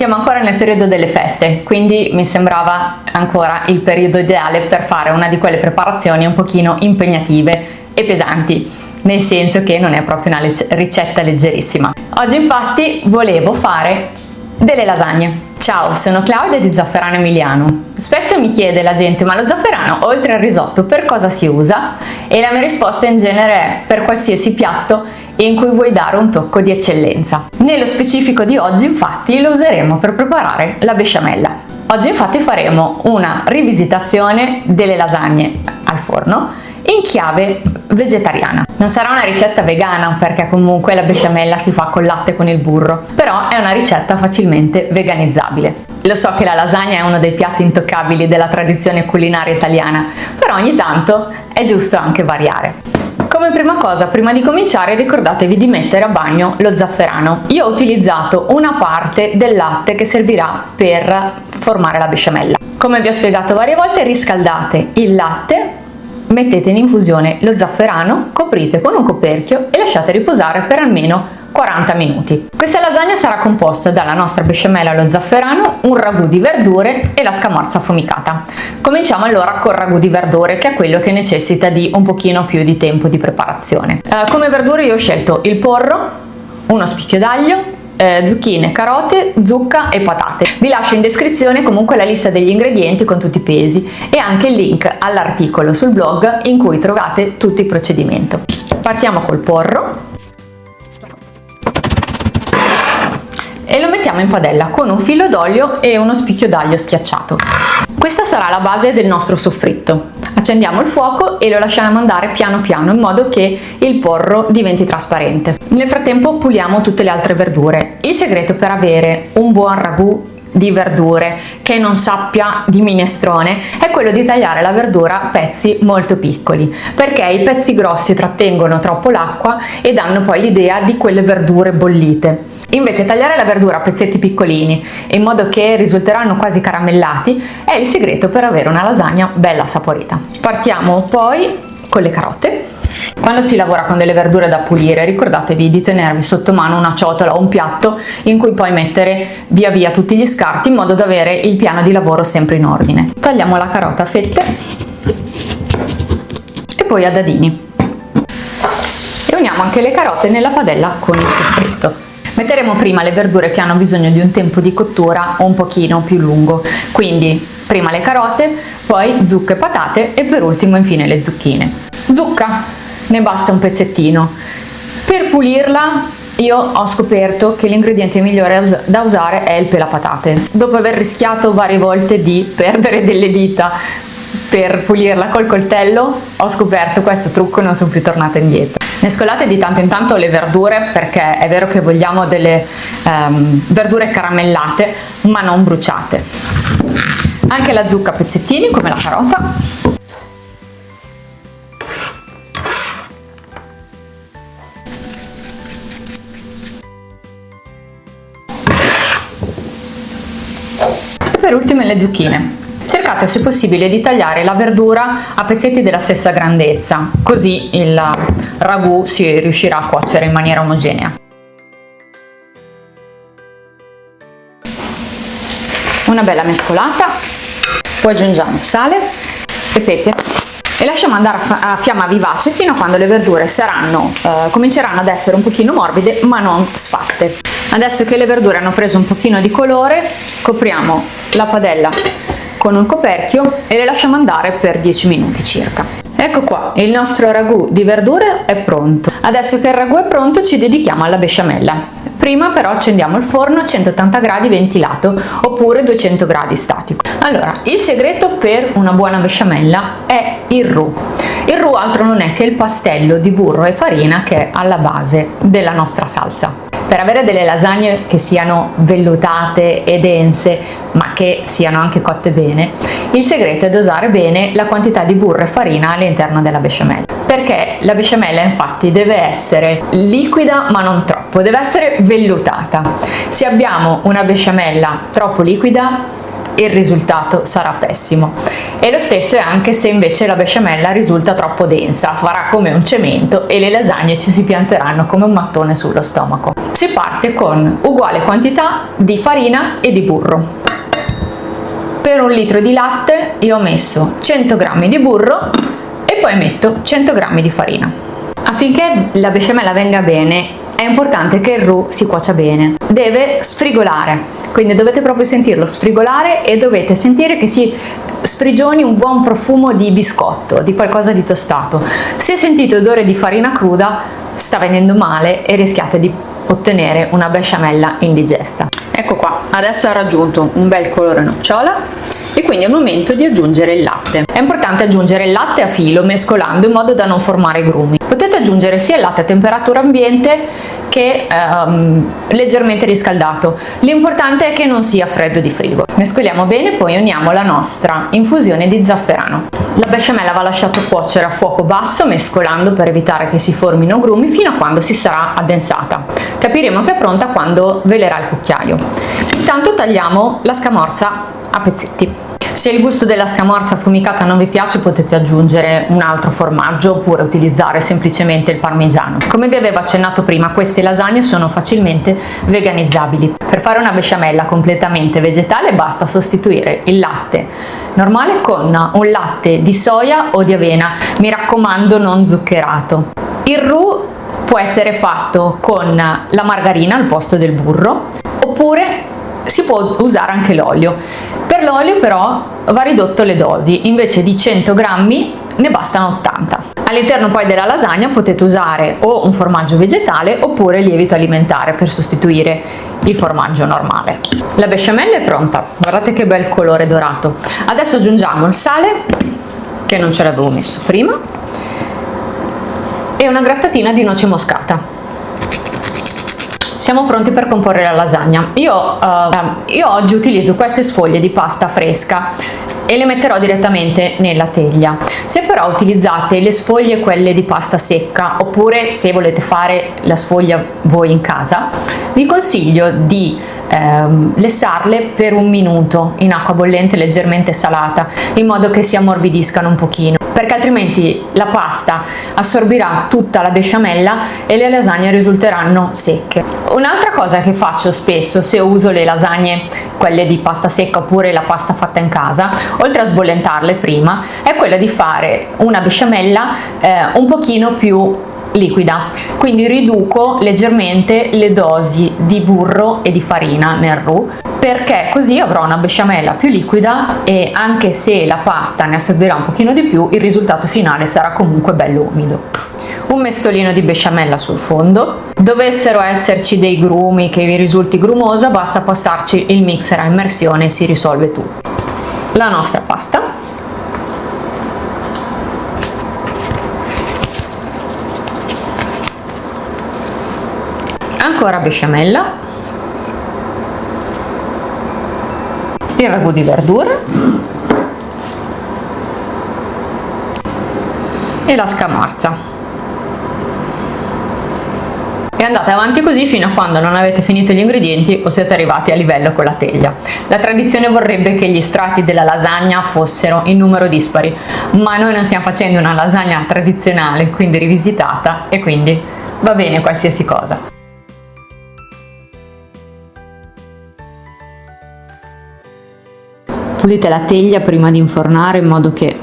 Siamo ancora nel periodo delle feste, quindi mi sembrava ancora il periodo ideale per fare una di quelle preparazioni un pochino impegnative e pesanti, nel senso che non è proprio una ricetta leggerissima. Oggi infatti volevo fare delle lasagne. Ciao, sono Claudia di Zafferano Emiliano. Spesso mi chiede la gente, ma lo zafferano oltre al risotto per cosa si usa? E la mia risposta in genere è per qualsiasi piatto in cui vuoi dare un tocco di eccellenza. Nello specifico di oggi infatti lo useremo per preparare la besciamella. Oggi infatti faremo una rivisitazione delle lasagne al forno in chiave vegetariana. Non sarà una ricetta vegana perché comunque la besciamella si fa col latte e con il burro, però è una ricetta facilmente veganizzabile. Lo so che la lasagna è uno dei piatti intoccabili della tradizione culinaria italiana, però ogni tanto è giusto anche variare. Come prima cosa, prima di cominciare, ricordatevi di mettere a bagno lo zafferano. Io ho utilizzato una parte del latte che servirà per formare la besciamella. Come vi ho spiegato varie volte, riscaldate il latte, mettete in infusione lo zafferano, coprite con un coperchio e lasciate riposare per almeno 40 minuti. Questa lasagna sarà composta dalla nostra besciamella allo zafferano, un ragù di verdure e la scamorza affumicata. Cominciamo allora col ragù di verdure, che è quello che necessita di un pochino più di tempo di preparazione. Come verdure io ho scelto il porro, uno spicchio d'aglio, zucchine, carote, zucca e patate. Vi lascio in descrizione comunque la lista degli ingredienti con tutti i pesi e anche il link all'articolo sul blog in cui trovate tutto il procedimento. Partiamo col porro e lo mettiamo in padella con un filo d'olio e uno spicchio d'aglio schiacciato. Questa sarà la base del nostro soffritto. Accendiamo il fuoco e lo lasciamo andare piano piano in modo che il porro diventi trasparente. Nel frattempo puliamo tutte le altre verdure. Il segreto per avere un buon ragù di verdure che non sappia di minestrone è quello di tagliare la verdura a pezzi molto piccoli, perché i pezzi grossi trattengono troppo l'acqua e danno poi l'idea di quelle verdure bollite. Invece tagliare la verdura a pezzetti piccolini in modo che risulteranno quasi caramellati è il segreto per avere una lasagna bella saporita. Partiamo poi con le carote. Quando si lavora con delle verdure da pulire, ricordatevi di tenervi sotto mano una ciotola o un piatto in cui poi mettere via via tutti gli scarti in modo da avere il piano di lavoro sempre in ordine. Tagliamo la carota a fette e poi a dadini e uniamo anche le carote nella padella con il soffritto. Metteremo prima le verdure che hanno bisogno di un tempo di cottura un pochino più lungo, quindi prima le carote, poi zucche e patate e per ultimo infine le zucchine. Zucca, ne basta un pezzettino. Per pulirla io ho scoperto che l'ingrediente migliore da usare è il pelapatate. Dopo aver rischiato varie volte di perdere delle dita per pulirla col coltello, ho scoperto questo trucco e non sono più tornata indietro. Mescolate di tanto in tanto le verdure perché è vero che vogliamo delle verdure caramellate ma non bruciate. Anche la zucca a pezzettini come la carota. E per ultimo le zucchine. Cercate se possibile di tagliare la verdura a pezzetti della stessa grandezza, così il ragù si riuscirà a cuocere in maniera omogenea. Una bella mescolata, poi aggiungiamo sale e pepe e lasciamo andare a fiamma vivace fino a quando le verdure cominceranno ad essere un pochino morbide ma non sfatte. Adesso che le verdure hanno preso un pochino di colore, copriamo la padella con un coperchio e le lasciamo andare per 10 minuti circa. Ecco qua, il nostro ragù di verdure è pronto. Adesso che il ragù è pronto ci dedichiamo alla besciamella. Prima però accendiamo il forno a 180 gradi ventilato oppure 200 gradi statico. Allora, il segreto per una buona besciamella è il roux. Il roux altro non è che il pastello di burro e farina che è alla base della nostra salsa. Per avere delle lasagne che siano vellutate e dense ma che siano anche cotte bene, il segreto è dosare bene la quantità di burro e farina all'interno della besciamella, perché la besciamella infatti deve essere liquida ma non troppo, deve essere vellutata. Se abbiamo una besciamella troppo liquida il risultato sarà pessimo. E lo stesso è anche se invece la besciamella risulta troppo densa, farà come un cemento e le lasagne ci si pianteranno come un mattone sullo stomaco. Si parte con uguale quantità di farina e di burro. Per 1 litro di latte io ho messo 100 g di burro e poi metto 100 g di farina. Affinché la besciamella venga bene è importante che il roux si cuocia bene, deve sfrigolare, quindi dovete proprio sentirlo sfrigolare e dovete sentire che si sprigioni un buon profumo di biscotto, di qualcosa di tostato. Se sentite odore di farina cruda sta venendo male e rischiate di ottenere una besciamella indigesta. Ecco qua, adesso ha raggiunto un bel colore nocciola e quindi è il momento di aggiungere il latte. È importante aggiungere il latte a filo mescolando in modo da non formare grumi. Potete aggiungere sia il latte a temperatura ambiente che leggermente riscaldato. L'importante è che non sia freddo di frigo. Mescoliamo bene, poi uniamo la nostra infusione di zafferano. La besciamella va lasciata cuocere a fuoco basso mescolando per evitare che si formino grumi fino a quando si sarà addensata. Capiremo che è pronta quando velerà il cucchiaio. Intanto tagliamo la scamorza a pezzetti. Se il gusto della scamorza affumicata non vi piace potete aggiungere un altro formaggio oppure utilizzare semplicemente il parmigiano. Come vi avevo accennato prima, queste lasagne sono facilmente veganizzabili. Per fare una besciamella completamente vegetale basta sostituire il latte normale con un latte di soia o di avena, mi raccomando non zuccherato. Il roux può essere fatto con la margarina al posto del burro oppure si può usare anche l'olio. Per l'olio però va ridotto le dosi, invece di 100 grammi ne bastano 80. All'interno poi della lasagna potete usare o un formaggio vegetale oppure lievito alimentare per sostituire il formaggio normale. La besciamella è pronta, guardate che bel colore dorato. Adesso aggiungiamo il sale, che non ce l'avevo messo prima, e una grattatina di noce moscata. Siamo pronti per comporre la lasagna. Io oggi utilizzo queste sfoglie di pasta fresca e le metterò direttamente nella teglia. Se però utilizzate le sfoglie quelle di pasta secca oppure se volete fare la sfoglia voi in casa, vi consiglio di lessarle per 1 minuto in acqua bollente leggermente salata in modo che si ammorbidiscano un pochino, perché altrimenti la pasta assorbirà tutta la besciamella e le lasagne risulteranno secche. Un'altra cosa che faccio spesso se uso le lasagne quelle di pasta secca oppure la pasta fatta in casa, oltre a sbollentarle prima, è quella di fare una besciamella un pochino più liquida, quindi riduco leggermente le dosi di burro e di farina nel roux, perché così avrò una besciamella più liquida e anche se la pasta ne assorbirà un pochino di più, il risultato finale sarà comunque bello umido. Un mestolino di besciamella sul fondo. Dovessero esserci dei grumi che vi risulti grumosa, basta passarci il mixer a immersione e si risolve tutto. La nostra pasta. Ancora besciamella, il ragù di verdure e la scamorza. E andate avanti così fino a quando non avete finito gli ingredienti o siete arrivati a livello con la teglia. La tradizione vorrebbe che gli strati della lasagna fossero in numero dispari, ma noi non stiamo facendo una lasagna tradizionale, quindi rivisitata, e quindi va bene qualsiasi cosa. Pulite la teglia prima di infornare in modo che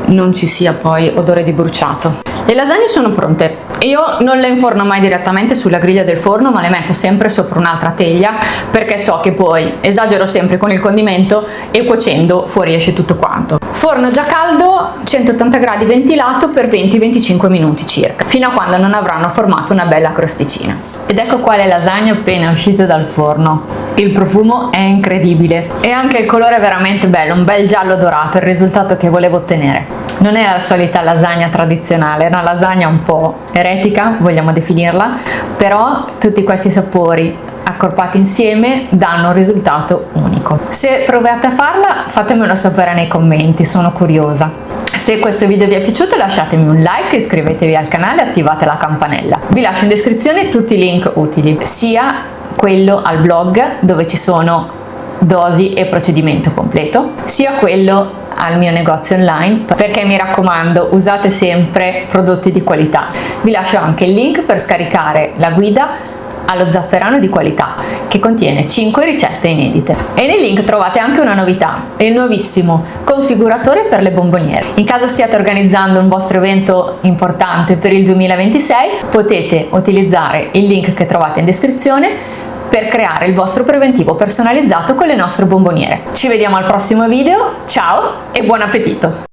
non ci sia poi odore di bruciato. Le lasagne sono pronte. Io non le inforno mai direttamente sulla griglia del forno, ma le metto sempre sopra un'altra teglia perché so che poi esagero sempre con il condimento e cuocendo fuoriesce tutto quanto. Forno già caldo, 180 gradi ventilato per 20-25 minuti circa, fino a quando non avranno formato una bella crosticina. Ed ecco qua le lasagne appena uscite dal forno. Il profumo è incredibile e anche il colore è veramente bello, un bel giallo dorato, il risultato che volevo ottenere. Non è la solita lasagna tradizionale, è una lasagna un po' eretica, vogliamo definirla, però tutti questi sapori accorpati insieme danno un risultato unico. Se provate a farla, fatemelo sapere nei commenti, sono curiosa. Se questo video vi è piaciuto lasciatemi un like, iscrivetevi al canale e attivate la campanella. Vi lascio in descrizione tutti i link utili, sia quello al blog dove ci sono dosi e procedimento completo, sia quello al mio negozio online, perché mi raccomando, usate sempre prodotti di qualità. Vi lascio anche il link per scaricare la guida allo zafferano di qualità, che contiene 5 ricette inedite. E nel link trovate anche una novità, il nuovissimo configuratore per le bomboniere. In caso stiate organizzando un vostro evento importante per il 2026, potete utilizzare il link che trovate in descrizione per creare il vostro preventivo personalizzato con le nostre bomboniere. Ci vediamo al prossimo video, ciao e buon appetito!